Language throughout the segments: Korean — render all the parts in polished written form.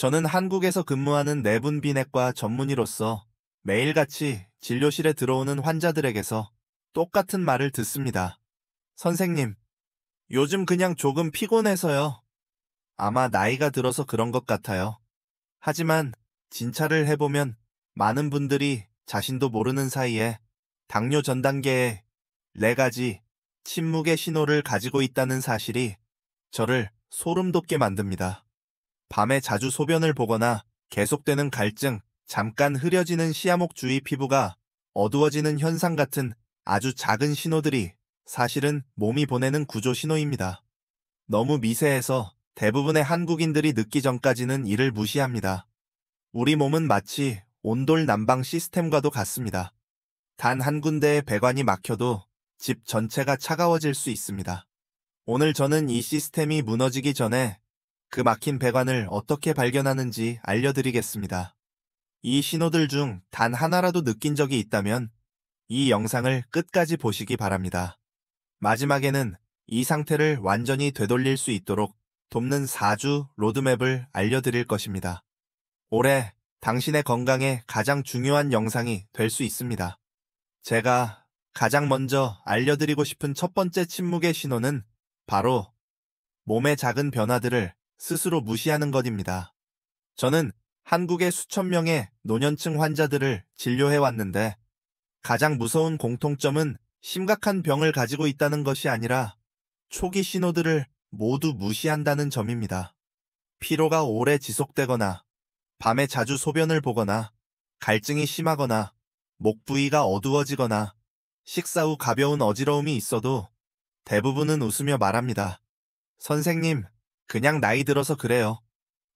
저는 한국에서 근무하는 내분비내과 전문의로서 매일같이 진료실에 들어오는 환자들에게서 똑같은 말을 듣습니다. 선생님, 요즘 그냥 조금 피곤해서요. 아마 나이가 들어서 그런 것 같아요. 하지만 진찰을 해보면 많은 분들이 자신도 모르는 사이에 당뇨 전 단계의 4가지 침묵의 신호를 가지고 있다는 사실이 저를 소름 돋게 만듭니다. 밤에 자주 소변을 보거나 계속되는 갈증, 잠깐 흐려지는 시야목 주위 피부가 어두워지는 현상 같은 아주 작은 신호들이 사실은 몸이 보내는 구조 신호입니다. 너무 미세해서 대부분의 한국인들이 늦기 전까지는 이를 무시합니다. 우리 몸은 마치 온돌 난방 시스템과도 같습니다. 단 한 군데의 배관이 막혀도 집 전체가 차가워질 수 있습니다. 오늘 저는 이 시스템이 무너지기 전에 그 막힌 배관을 어떻게 발견하는지 알려드리겠습니다. 이 신호들 중 단 하나라도 느낀 적이 있다면 이 영상을 끝까지 보시기 바랍니다. 마지막에는 이 상태를 완전히 되돌릴 수 있도록 돕는 4주 로드맵을 알려드릴 것입니다. 올해 당신의 건강에 가장 중요한 영상이 될 수 있습니다. 제가 가장 먼저 알려드리고 싶은 첫 번째 침묵의 신호는 바로 몸의 작은 변화들을 스스로 무시하는 것입니다. 저는 한국의 수천 명의 노년층 환자들을 진료해왔는데 가장 무서운 공통점은 심각한 병을 가지고 있다는 것이 아니라 초기 신호들을 모두 무시한다는 점입니다. 피로가 오래 지속되거나 밤에 자주 소변을 보거나 갈증이 심하거나 목 부위가 어두워지거나 식사 후 가벼운 어지러움이 있어도 대부분은 웃으며 말합니다. 선생님, 그냥 나이 들어서 그래요.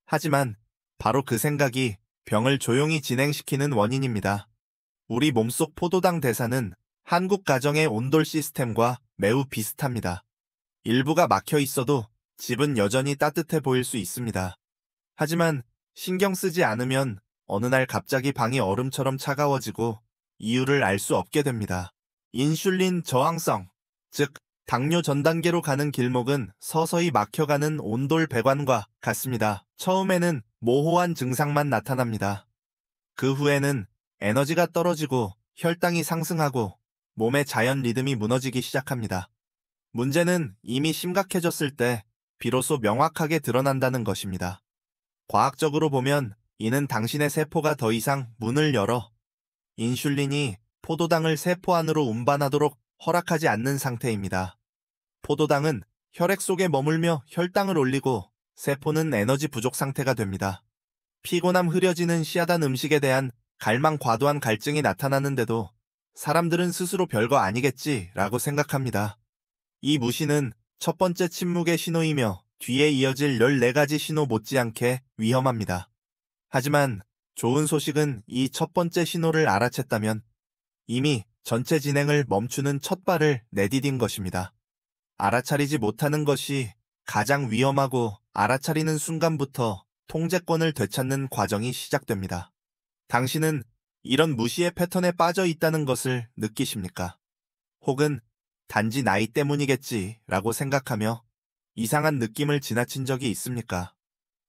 하지만 바로 그 생각이 병을 조용히 진행시키는 원인입니다. 우리 몸속 포도당 대사는 한국 가정의 온돌 시스템과 매우 비슷합니다. 일부가 막혀 있어도 집은 여전히 따뜻해 보일 수 있습니다. 하지만 신경 쓰지 않으면 어느 날 갑자기 방이 얼음처럼 차가워지고 이유를 알 수 없게 됩니다. 인슐린 저항성, 즉 당뇨 전 단계로 가는 길목은 서서히 막혀가는 온돌 배관과 같습니다. 처음에는 모호한 증상만 나타납니다. 그 후에는 에너지가 떨어지고 혈당이 상승하고 몸의 자연 리듬이 무너지기 시작합니다. 문제는 이미 심각해졌을 때 비로소 명확하게 드러난다는 것입니다. 과학적으로 보면 이는 당신의 세포가 더 이상 문을 열어 인슐린이 포도당을 세포 안으로 운반하도록 허락하지 않는 상태입니다. 포도당은 혈액 속에 머물며 혈당을 올리고 세포는 에너지 부족 상태가 됩니다. 피곤함 흐려지는 시야단 음식에 대한 갈망 과도한 갈증이 나타나는데도 사람들은 스스로 별거 아니겠지라고 생각합니다. 이 무시는 첫 번째 침묵의 신호이며 뒤에 이어질 14가지 신호 못지않게 위험합니다. 하지만 좋은 소식은 이 첫 번째 신호를 알아챘다면 이미 전체 진행을 멈추는 첫 발을 내디딘 것입니다. 알아차리지 못하는 것이 가장 위험하고 알아차리는 순간부터 통제권을 되찾는 과정이 시작됩니다. 당신은 이런 무시의 패턴에 빠져 있다는 것을 느끼십니까? 혹은 단지 나이 때문이겠지라고 생각하며 이상한 느낌을 지나친 적이 있습니까?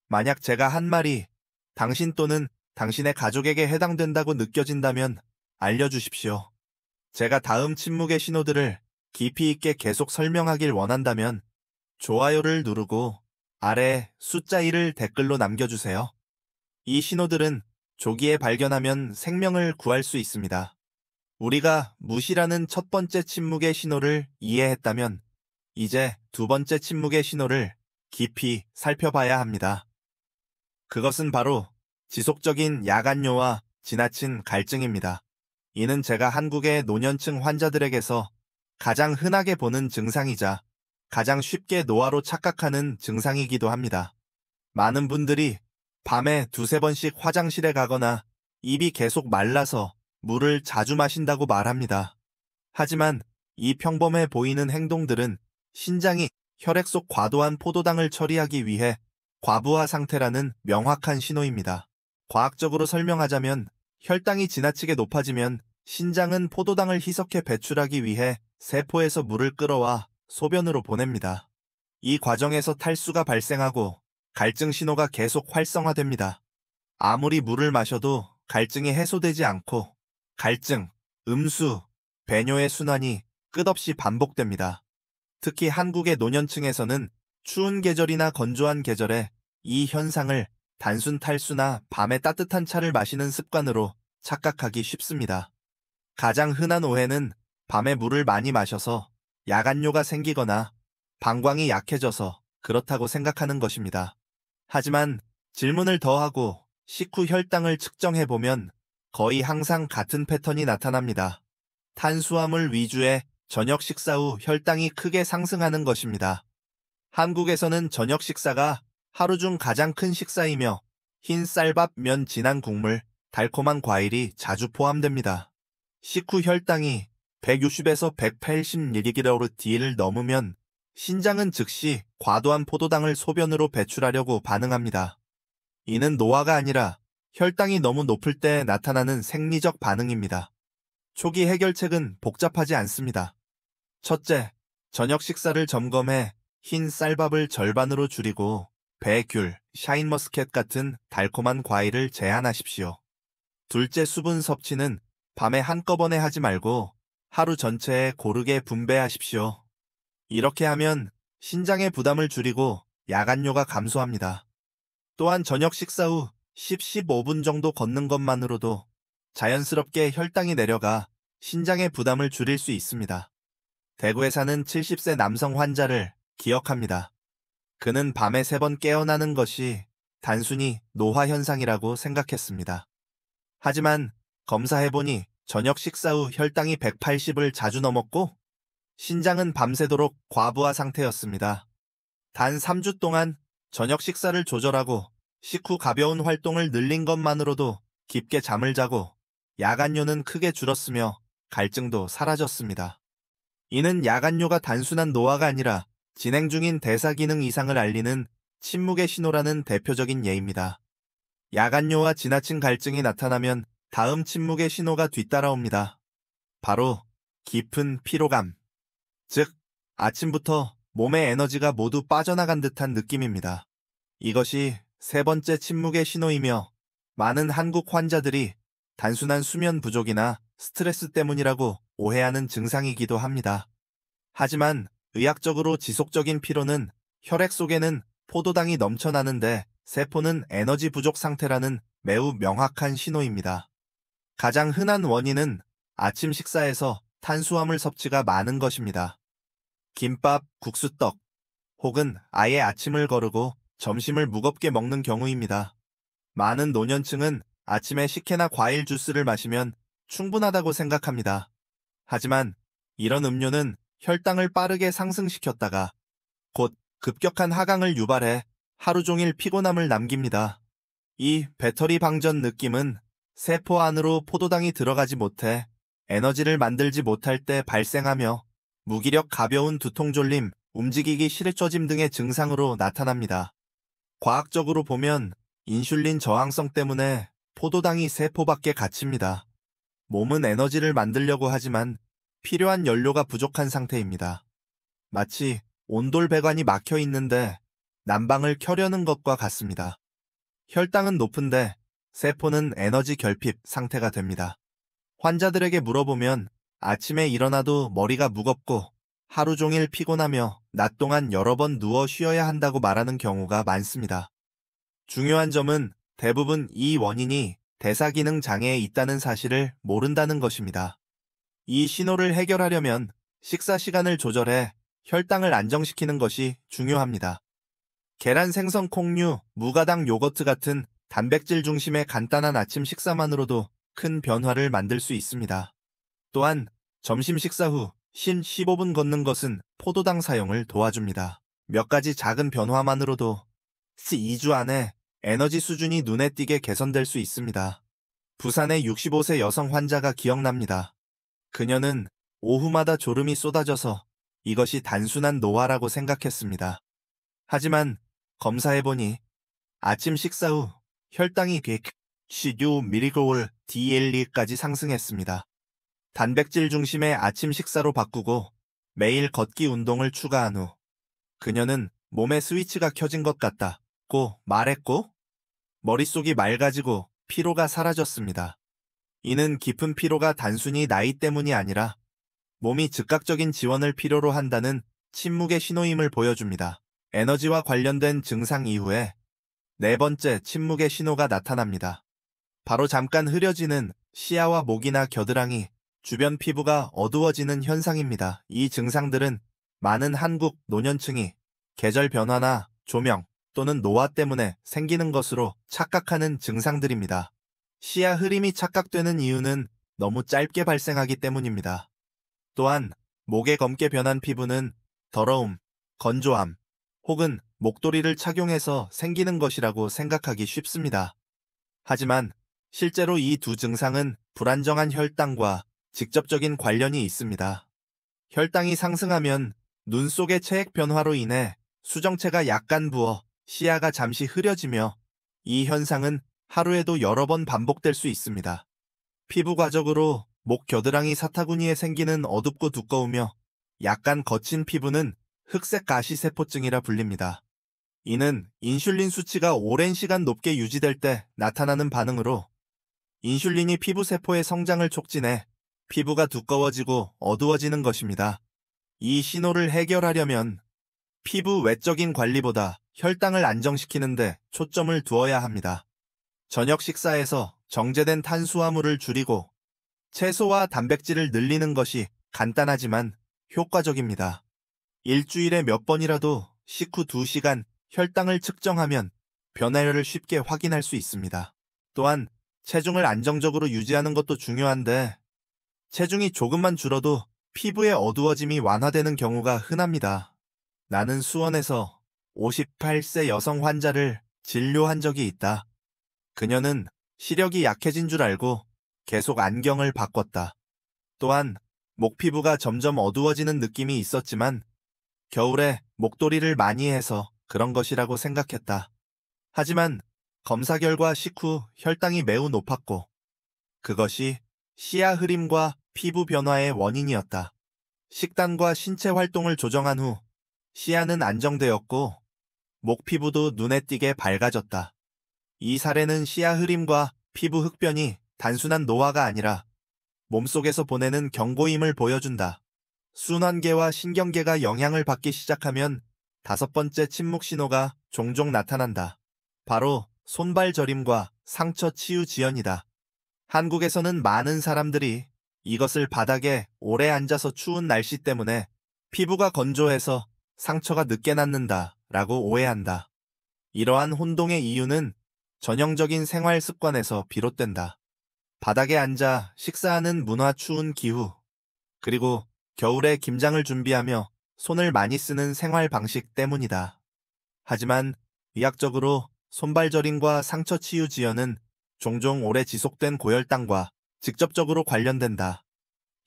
만약 제가 한 말이 당신 또는 당신의 가족에게 해당된다고 느껴진다면 알려주십시오. 제가 다음 침묵의 신호들을 깊이 있게 계속 설명하길 원한다면 좋아요를 누르고 아래 숫자 1을 댓글로 남겨주세요. 이 신호들은 조기에 발견하면 생명을 구할 수 있습니다. 우리가 무시라는 첫 번째 침묵의 신호를 이해했다면 이제 두 번째 침묵의 신호를 깊이 살펴봐야 합니다. 그것은 바로 지속적인 야간뇨와 지나친 갈증입니다. 이는 제가 한국의 노년층 환자들에게서 가장 흔하게 보는 증상이자 가장 쉽게 노화로 착각하는 증상이기도 합니다. 많은 분들이 밤에 2~3번씩 화장실에 가거나 입이 계속 말라서 물을 자주 마신다고 말합니다. 하지만 이 평범해 보이는 행동들은 신장이 혈액 속 과도한 포도당을 처리하기 위해 과부하 상태라는 명확한 신호입니다. 과학적으로 설명하자면 혈당이 지나치게 높아지면 신장은 포도당을 희석해 배출하기 위해 세포에서 물을 끌어와 소변으로 보냅니다. 이 과정에서 탈수가 발생하고 갈증 신호가 계속 활성화됩니다. 아무리 물을 마셔도 갈증이 해소되지 않고 갈증, 음수, 배뇨의 순환이 끝없이 반복됩니다. 특히 한국의 노년층에서는 추운 계절이나 건조한 계절에 이 현상을 단순 탈수나 밤에 따뜻한 차를 마시는 습관으로 착각하기 쉽습니다. 가장 흔한 오해는 밤에 물을 많이 마셔서 야간뇨가 생기거나 방광이 약해져서 그렇다고 생각하는 것입니다. 하지만 질문을 더하고 식후 혈당을 측정해보면 거의 항상 같은 패턴이 나타납니다. 탄수화물 위주의 저녁 식사 후 혈당이 크게 상승하는 것입니다. 한국에서는 저녁 식사가 하루 중 가장 큰 식사이며 흰 쌀밥, 면, 진한 국물, 달콤한 과일이 자주 포함됩니다. 식후 혈당이 160에서 180mg/d를 넘으면 신장은 즉시 과도한 포도당을 소변으로 배출하려고 반응합니다. 이는 노화가 아니라 혈당이 너무 높을 때 나타나는 생리적 반응입니다. 초기 해결책은 복잡하지 않습니다. 첫째, 저녁 식사를 점검해 흰 쌀밥을 절반으로 줄이고 배, 귤, 샤인머스켓 같은 달콤한 과일을 제한하십시오. 둘째, 수분 섭취는 밤에 한꺼번에 하지 말고 하루 전체에 고르게 분배하십시오. 이렇게 하면 신장의 부담을 줄이고 야간뇨가 감소합니다. 또한 저녁 식사 후 10-15분 정도 걷는 것만으로도 자연스럽게 혈당이 내려가 신장의 부담을 줄일 수 있습니다. 대구에 사는 70세 남성 환자를 기억합니다. 그는 밤에 3번 깨어나는 것이 단순히 노화 현상이라고 생각했습니다. 하지만 검사해보니 저녁 식사 후 혈당이 180을 자주 넘었고 신장은 밤새도록 과부하 상태였습니다. 단 3주 동안 저녁 식사를 조절하고 식후 가벼운 활동을 늘린 것만으로도 깊게 잠을 자고 야간뇨는 크게 줄었으며 갈증도 사라졌습니다. 이는 야간뇨가 단순한 노화가 아니라 진행 중인 대사기능 이상을 알리는 침묵의 신호라는 대표적인 예입니다. 야간뇨와 지나친 갈증이 나타나면 다음 침묵의 신호가 뒤따라옵니다. 바로 깊은 피로감, 즉 아침부터 몸의 에너지가 모두 빠져나간 듯한 느낌입니다. 이것이 세 번째 침묵의 신호이며 많은 한국 환자들이 단순한 수면 부족이나 스트레스 때문이라고 오해하는 증상이기도 합니다. 하지만 의학적으로 지속적인 피로는 혈액 속에는 포도당이 넘쳐나는데 세포는 에너지 부족 상태라는 매우 명확한 신호입니다. 가장 흔한 원인은 아침 식사에서 탄수화물 섭취가 많은 것입니다. 김밥, 국수떡, 혹은 아예 아침을 거르고 점심을 무겁게 먹는 경우입니다. 많은 노년층은 아침에 식혜나 과일 주스를 마시면 충분하다고 생각합니다. 하지만 이런 음료는 혈당을 빠르게 상승시켰다가 곧 급격한 하강을 유발해 하루 종일 피곤함을 남깁니다. 이 배터리 방전 느낌은 세포 안으로 포도당이 들어가지 못해 에너지를 만들지 못할 때 발생하며 무기력 가벼운 두통 졸림, 움직이기 싫어짐 등의 증상으로 나타납니다. 과학적으로 보면 인슐린 저항성 때문에 포도당이 세포 밖에 갇힙니다. 몸은 에너지를 만들려고 하지만 필요한 연료가 부족한 상태입니다. 마치 온돌배관이 막혀 있는데 난방을 켜려는 것과 같습니다. 혈당은 높은데 세포는 에너지 결핍 상태가 됩니다. 환자들에게 물어보면 아침에 일어나도 머리가 무겁고 하루 종일 피곤하며 낮 동안 여러 번 누워 쉬어야 한다고 말하는 경우가 많습니다. 중요한 점은 대부분 이 원인이 대사기능 장애에 있다는 사실을 모른다는 것입니다. 이 신호를 해결하려면 식사 시간을 조절해 혈당을 안정시키는 것이 중요합니다. 계란, 생선, 콩류, 무가당 요거트 같은 단백질 중심의 간단한 아침 식사만으로도 큰 변화를 만들 수 있습니다. 또한 점심 식사 후 15분 걷는 것은 포도당 사용을 도와줍니다. 몇 가지 작은 변화만으로도 2주 안에 에너지 수준이 눈에 띄게 개선될 수 있습니다. 부산의 65세 여성 환자가 기억납니다. 그녀는 오후마다 졸음이 쏟아져서 이것이 단순한 노화라고 생각했습니다. 하지만 검사해보니 아침 식사 후 혈당이 116mg/dl까지 상승했습니다. 단백질 중심의 아침 식사로 바꾸고 매일 걷기 운동을 추가한 후 그녀는 몸의 스위치가 켜진 것 같다 걷고 말했고 머릿속이 맑아지고 피로가 사라졌습니다. 이는 깊은 피로가 단순히 나이 때문이 아니라 몸이 즉각적인 지원을 필요로 한다는 침묵의 신호임을 보여줍니다. 에너지와 관련된 증상 이후에 네 번째 침묵의 신호가 나타납니다. 바로 잠깐 흐려지는 시야와 목이나 겨드랑이, 주변 피부가 어두워지는 현상입니다. 이 증상들은 많은 한국 노년층이 계절 변화나 조명 또는 노화 때문에 생기는 것으로 착각하는 증상들입니다. 시야 흐림이 착각되는 이유는 너무 짧게 발생하기 때문입니다. 또한 목에 검게 변한 피부는 더러움, 건조함 혹은 목도리를 착용해서 생기는 것이라고 생각하기 쉽습니다. 하지만 실제로 이 두 증상은 불안정한 혈당과 직접적인 관련이 있습니다. 혈당이 상승하면 눈 속의 체액 변화로 인해 수정체가 약간 부어 시야가 잠시 흐려지며 이 현상은 하루에도 여러 번 반복될 수 있습니다. 피부 과적으로 목 겨드랑이 사타구니에 생기는 어둡고 두꺼우며 약간 거친 피부는 흑색 가시세포증이라 불립니다. 이는 인슐린 수치가 오랜 시간 높게 유지될 때 나타나는 반응으로 인슐린이 피부세포의 성장을 촉진해 피부가 두꺼워지고 어두워지는 것입니다. 이 신호를 해결하려면 피부 외적인 관리보다 혈당을 안정시키는 데 초점을 두어야 합니다. 저녁 식사에서 정제된 탄수화물을 줄이고 채소와 단백질을 늘리는 것이 간단하지만 효과적입니다. 일주일에 몇 번이라도 식후 2시간 혈당을 측정하면 변화를 쉽게 확인할 수 있습니다. 또한 체중을 안정적으로 유지하는 것도 중요한데 체중이 조금만 줄어도 피부의 어두워짐이 완화되는 경우가 흔합니다. 나는 수원에서 58세 여성 환자를 진료한 적이 있다. 그녀는 시력이 약해진 줄 알고 계속 안경을 바꿨다. 또한 목 피부가 점점 어두워지는 느낌이 있었지만 겨울에 목도리를 많이 해서 그런 것이라고 생각했다. 하지만 검사 결과 식후 혈당이 매우 높았고 그것이 시야 흐림과 피부 변화의 원인이었다. 식단과 신체 활동을 조정한 후 시야는 안정되었고 목 피부도 눈에 띄게 밝아졌다. 이 사례는 시야 흐림과 피부 흑변이 단순한 노화가 아니라 몸속에서 보내는 경고임을 보여준다. 순환계와 신경계가 영향을 받기 시작하면 다섯 번째 침묵 신호가 종종 나타난다. 바로 손발 저림과 상처 치유 지연이다. 한국에서는 많은 사람들이 이것을 바닥에 오래 앉아서 추운 날씨 때문에 피부가 건조해서 상처가 늦게 낫는다 라고 오해한다. 이러한 혼동의 이유는 전형적인 생활 습관에서 비롯된다. 바닥에 앉아 식사하는 문화 추운 기후, 그리고 겨울에 김장을 준비하며 손을 많이 쓰는 생활 방식 때문이다. 하지만 의학적으로 손발 저림과 상처 치유 지연은 종종 오래 지속된 고혈당과 직접적으로 관련된다.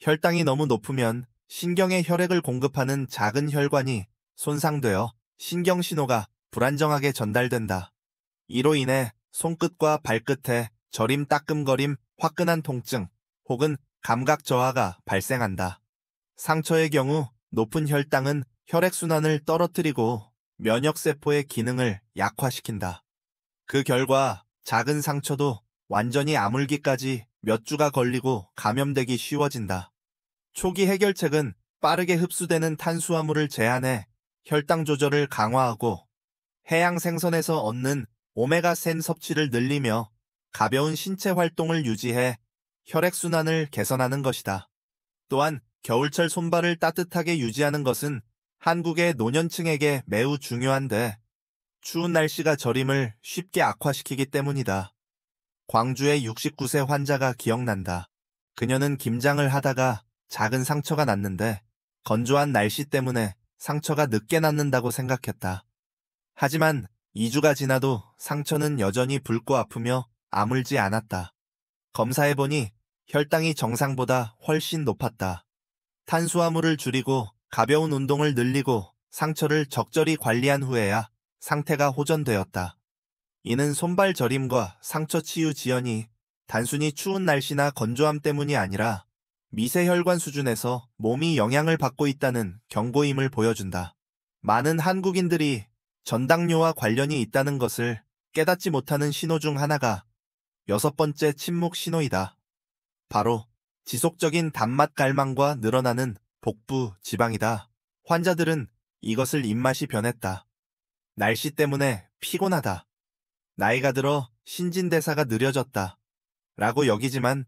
혈당이 너무 높으면 신경에 혈액을 공급하는 작은 혈관이 손상되어 신경신호가 불안정하게 전달된다. 이로 인해 손끝과 발끝에 저림 따끔거림, 화끈한 통증 혹은 감각 저하가 발생한다. 상처의 경우 높은 혈당은 혈액순환을 떨어뜨리고 면역세포의 기능을 약화시킨다. 그 결과 작은 상처도 완전히 아물기까지 몇 주가 걸리고 감염되기 쉬워진다. 초기 해결책은 빠르게 흡수되는 탄수화물을 제한해 혈당 조절을 강화하고 해양 생선에서 얻는 오메가3 섭취를 늘리며 가벼운 신체 활동을 유지해 혈액순환을 개선하는 것이다. 또한 겨울철 손발을 따뜻하게 유지하는 것은 한국의 노년층에게 매우 중요한데 추운 날씨가 저림을 쉽게 악화시키기 때문이다. 광주의 69세 환자가 기억난다. 그녀는 김장을 하다가 작은 상처가 났는데 건조한 날씨 때문에 상처가 늦게 낫는다고 생각했다. 하지만 2주가 지나도 상처는 여전히 붉고 아프며 아물지 않았다. 검사해보니 혈당이 정상보다 훨씬 높았다. 탄수화물을 줄이고 가벼운 운동을 늘리고 상처를 적절히 관리한 후에야 상태가 호전되었다. 이는 손발 저림과 상처 치유 지연이 단순히 추운 날씨나 건조함 때문이 아니라 미세혈관 수준에서 몸이 영향을 받고 있다는 경고임을 보여준다. 많은 한국인들이 전당뇨와 관련이 있다는 것을 깨닫지 못하는 신호 중 하나가 6번째 침묵 신호이다. 바로 지속적인 단맛 갈망과 늘어나는 복부 지방이다. 환자들은 이것을 입맛이 변했다. 날씨 때문에 피곤하다. 나이가 들어 신진대사가 느려졌다. 라고 여기지만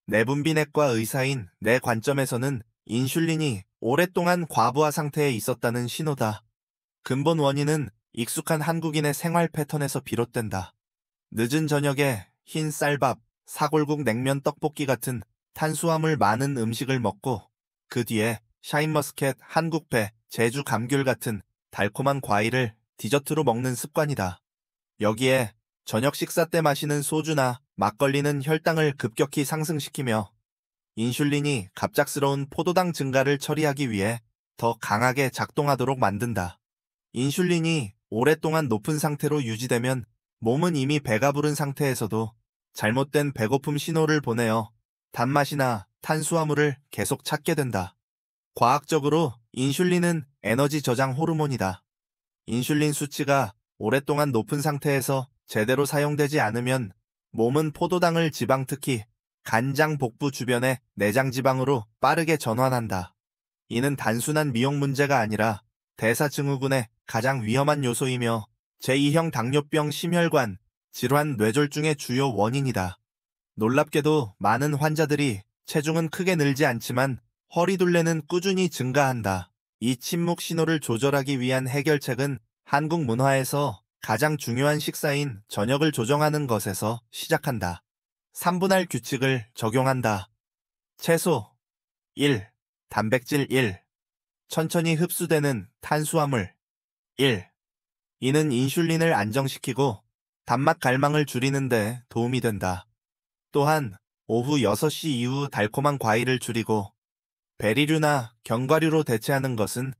내분비내과 의사인 내 관점에서는 인슐린이 오랫동안 과부하 상태에 있었다는 신호다. 근본 원인은 익숙한 한국인의 생활 패턴에서 비롯된다. 늦은 저녁에 흰 쌀밥, 사골국 냉면 떡볶이 같은 탄수화물 많은 음식을 먹고 그 뒤에 샤인머스켓, 한국배, 제주 감귤 같은 달콤한 과일을 디저트로 먹는 습관이다. 여기에 저녁 식사 때 마시는 소주나 막걸리는 혈당을 급격히 상승시키며 인슐린이 갑작스러운 포도당 증가를 처리하기 위해 더 강하게 작동하도록 만든다. 인슐린이 오랫동안 높은 상태로 유지되면 몸은 이미 배가 부른 상태에서도 잘못된 배고픔 신호를 보내어 단맛이나 탄수화물을 계속 찾게 된다. 과학적으로 인슐린은 에너지 저장 호르몬이다. 인슐린 수치가 오랫동안 높은 상태에서 제대로 사용되지 않으면 몸은 포도당을 지방, 특히 간장 복부 주변의 내장 지방으로 빠르게 전환한다. 이는 단순한 미용 문제가 아니라 대사증후군의 가장 위험한 요소이며 제2형 당뇨병, 심혈관 질환, 뇌졸중의 주요 원인이다. 놀랍게도 많은 환자들이 체중은 크게 늘지 않지만 허리둘레는 꾸준히 증가한다. 이 침묵 신호를 조절하기 위한 해결책은 한국 문화에서 가장 중요한 식사인 저녁을 조정하는 것에서 시작한다. 3분할 규칙을 적용한다. 채소 1, 단백질 1, 천천히 흡수되는 탄수화물 1. 이는 인슐린을 안정시키고 단맛 갈망을 줄이는 데 도움이 된다. 또한 오후 6시 이후 달콤한 과일을 줄이고 베리류나 견과류로 대체하는 것은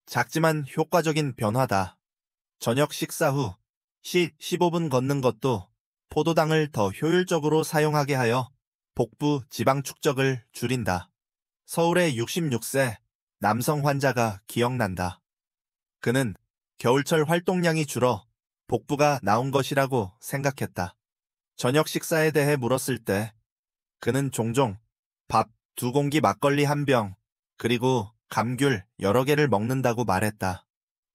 작지만 효과적인 변화다. 저녁 식사 후 15분 걷는 것도 포도당을 더 효율적으로 사용하게 하여 복부 지방 축적을 줄인다. 서울의 66세 남성 환자가 기억난다. 그는 겨울철 활동량이 줄어 복부가 나온 것이라고 생각했다. 저녁 식사에 대해 물었을 때 그는 종종 밥 2공기, 막걸리 1병, 그리고 감귤 여러 개를 먹는다고 말했다.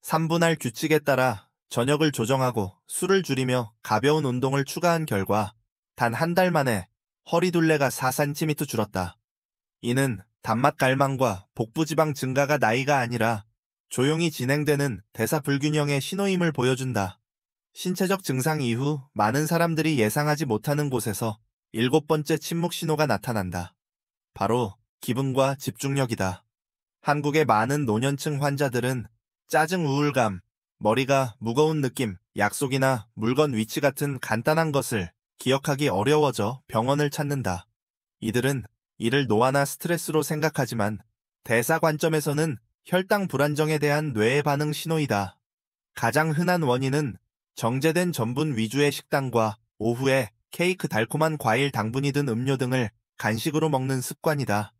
3분할 규칙에 따라 저녁을 조정하고 술을 줄이며 가벼운 운동을 추가한 결과 단 한 달 만에 허리둘레가 4cm 줄었다. 이는 단맛 갈망과 복부지방 증가가 나이가 아니라 조용히 진행되는 대사 불균형의 신호임을 보여준다. 신체적 증상 이후 많은 사람들이 예상하지 못하는 곳에서 7번째 침묵 신호가 나타난다. 바로 기분과 집중력이다. 한국의 많은 노년층 환자들은 짜증, 우울감, 머리가 무거운 느낌, 약속이나 물건 위치 같은 간단한 것을 기억하기 어려워져 병원을 찾는다. 이들은 이를 노화나 스트레스로 생각하지만 대사 관점에서는 혈당 불안정에 대한 뇌의 반응 신호이다. 가장 흔한 원인은 정제된 전분 위주의 식단과 오후에 케이크, 달콤한 과일, 당분이 든 음료 등을 간식으로 먹는 습관이다.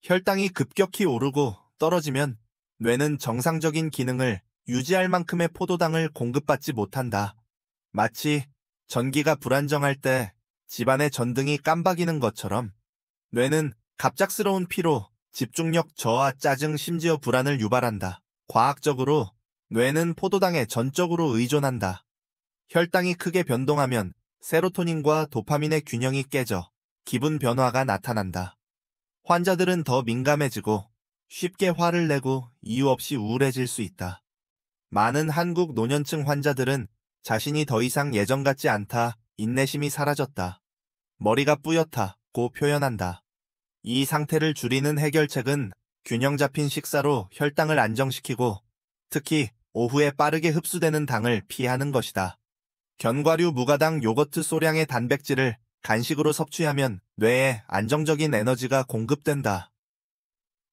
혈당이 급격히 오르고 떨어지면 뇌는 정상적인 기능을 유지할 만큼의 포도당을 공급받지 못한다. 마치 전기가 불안정할 때 집안의 전등이 깜박이는 것처럼 뇌는 갑작스러운 피로, 집중력 저하, 짜증, 심지어 불안을 유발한다. 과학적으로 뇌는 포도당에 전적으로 의존한다. 혈당이 크게 변동하면 세로토닌과 도파민의 균형이 깨져 기분 변화가 나타난다. 환자들은 더 민감해지고 쉽게 화를 내고 이유 없이 우울해질 수 있다. 많은 한국 노년층 환자들은 자신이 더 이상 예전 같지 않다, 인내심이 사라졌다, 머리가 뿌옇다고 표현한다. 이 상태를 줄이는 해결책은 균형 잡힌 식사로 혈당을 안정시키고 특히 오후에 빠르게 흡수되는 당을 피하는 것이다. 견과류, 무가당, 요거트, 소량의 단백질을 간식으로 섭취하면 뇌에 안정적인 에너지가 공급된다.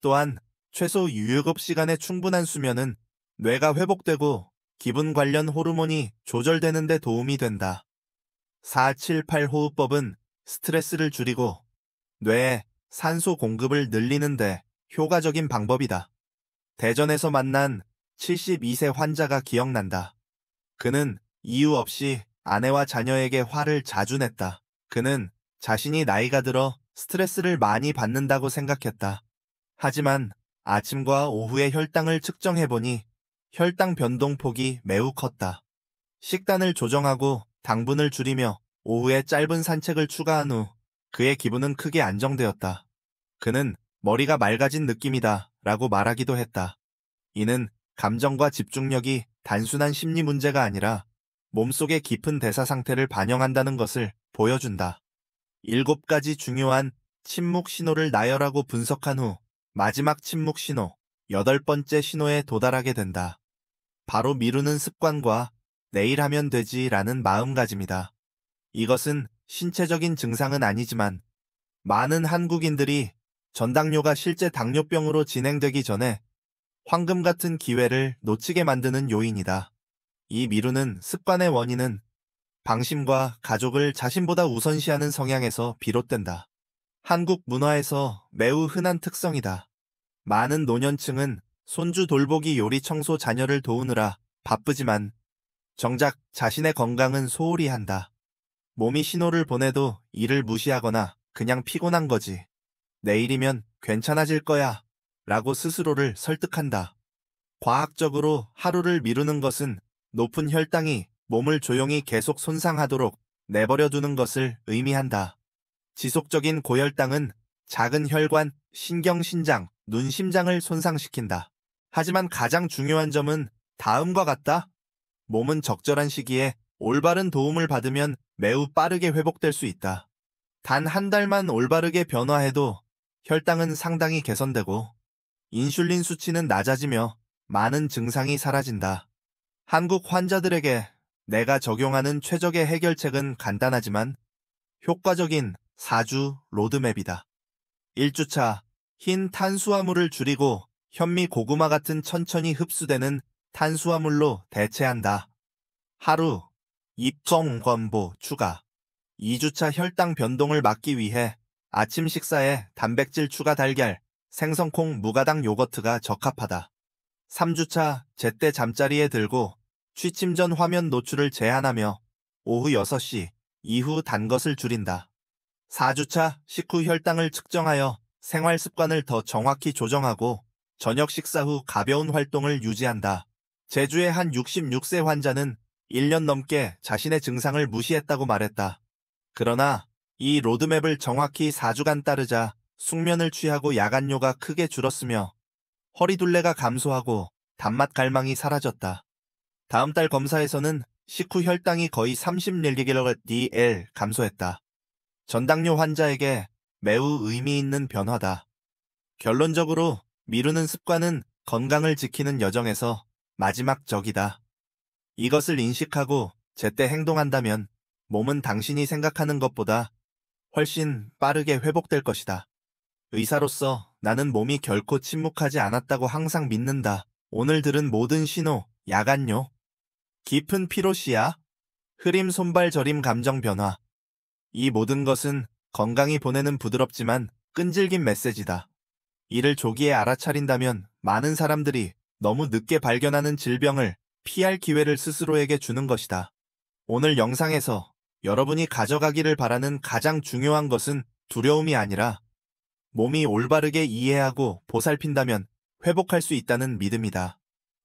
또한 최소 7시간의 충분한 수면은 뇌가 회복되고 기분 관련 호르몬이 조절되는 데 도움이 된다. 478 호흡법은 스트레스를 줄이고 뇌에 산소 공급을 늘리는 데 효과적인 방법이다. 대전에서 만난 72세 환자가 기억난다. 그는 이유 없이 아내와 자녀에게 화를 자주 냈다. 그는 자신이 나이가 들어 스트레스를 많이 받는다고 생각했다. 하지만 아침과 오후의 혈당을 측정해보니 혈당 변동폭이 매우 컸다. 식단을 조정하고 당분을 줄이며 오후에 짧은 산책을 추가한 후 그의 기분은 크게 안정되었다. 그는 머리가 맑아진 느낌이다 라고 말하기도 했다. 이는 감정과 집중력이 단순한 심리 문제가 아니라 몸속의 깊은 대사 상태를 반영한다는 것을 보여준다. 7가지 중요한 침묵 신호를 나열하고 분석한 후 마지막 침묵 신호, 8번째 신호에 도달하게 된다. 바로 미루는 습관과 내일 하면 되지라는 마음가짐이다. 이것은 신체적인 증상은 아니지만 많은 한국인들이 전당뇨가 실제 당뇨병으로 진행되기 전에 황금 같은 기회를 놓치게 만드는 요인이다. 이 미루는 습관의 원인은 방심과 가족을 자신보다 우선시하는 성향에서 비롯된다. 한국 문화에서 매우 흔한 특성이다. 많은 노년층은 손주 돌보기 요리 청소 자녀를 도우느라 바쁘지만 정작 자신의 건강은 소홀히 한다. 몸이 신호를 보내도 이를 무시하거나 그냥 피곤한 거지. 내일이면 괜찮아질 거야 라고 스스로를 설득한다. 과학적으로 하루를 미루는 것은 높은 혈당이 몸을 조용히 계속 손상하도록 내버려 두는 것을 의미한다. 지속적인 고혈당은 작은 혈관, 신경, 신장, 눈, 심장을 손상시킨다. 하지만 가장 중요한 점은 다음과 같다. 몸은 적절한 시기에 올바른 도움을 받으면 매우 빠르게 회복될 수 있다. 단 한 달만 올바르게 변화해도 혈당은 상당히 개선되고 인슐린 수치는 낮아지며 많은 증상이 사라진다. 한국 환자들에게 내가 적용하는 최적의 해결책은 간단하지만 효과적인 4주 로드맵이다. 1주차, 흰 탄수화물을 줄이고 현미 고구마 같은 천천히 흡수되는 탄수화물로 대체한다. 하루 2.0건보 추가. 2주차 혈당 변동을 막기 위해 아침 식사에 단백질 추가 달걀, 생선콩, 무가당 요거트가 적합하다. 3주차 제때 잠자리에 들고 취침 전 화면 노출을 제한하며 오후 6시 이후 단 것을 줄인다. 4주차 식후 혈당을 측정하여 생활 습관을 더 정확히 조정하고 저녁 식사 후 가벼운 활동을 유지한다. 제주의 한 66세 환자는 1년 넘게 자신의 증상을 무시했다고 말했다. 그러나 이 로드맵을 정확히 4주간 따르자 숙면을 취하고 야간뇨가 크게 줄었으며 허리둘레가 감소하고 단맛 갈망이 사라졌다. 다음 달 검사에서는 식후 혈당이 거의 30mg/dl 감소했다. 전당뇨 환자에게 매우 의미 있는 변화다. 결론적으로 미루는 습관은 건강을 지키는 여정에서 마지막 적이다. 이것을 인식하고 제때 행동한다면 몸은 당신이 생각하는 것보다 훨씬 빠르게 회복될 것이다. 의사로서 나는 몸이 결코 침묵하지 않았다고 항상 믿는다. 오늘 들은 모든 신호, 야간뇨, 깊은 피로시야, 흐림 손발 저림 감정 변화. 이 모든 것은 건강이 보내는 부드럽지만 끈질긴 메시지다. 이를 조기에 알아차린다면 많은 사람들이 너무 늦게 발견하는 질병을 피할 기회를 스스로에게 주는 것이다. 오늘 영상에서 여러분이 가져가기를 바라는 가장 중요한 것은 두려움이 아니라 몸이 올바르게 이해하고 보살핀다면 회복할 수 있다는 믿음이다.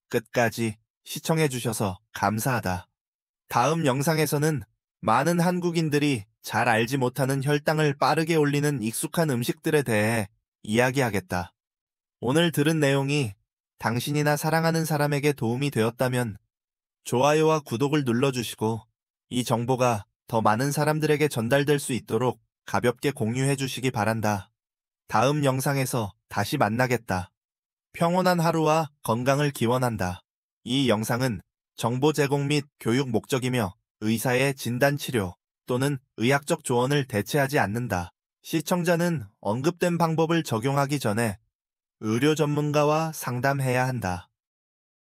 끝까지 시청해주셔서 감사하다. 다음 영상에서는 많은 한국인들이 잘 알지 못하는 혈당을 빠르게 올리는 익숙한 음식들에 대해 이야기하겠다. 오늘 들은 내용이 당신이나 사랑하는 사람에게 도움이 되었다면 좋아요와 구독을 눌러주시고 이 정보가 더 많은 사람들에게 전달될 수 있도록 가볍게 공유해 주시기 바란다. 다음 영상에서 다시 만나겠다. 평온한 하루와 건강을 기원한다. 이 영상은 정보 제공 및 교육 목적이며 의사의 진단치료 또는 의학적 조언을 대체하지 않는다. 시청자는 언급된 방법을 적용하기 전에 의료 전문가와 상담해야 한다.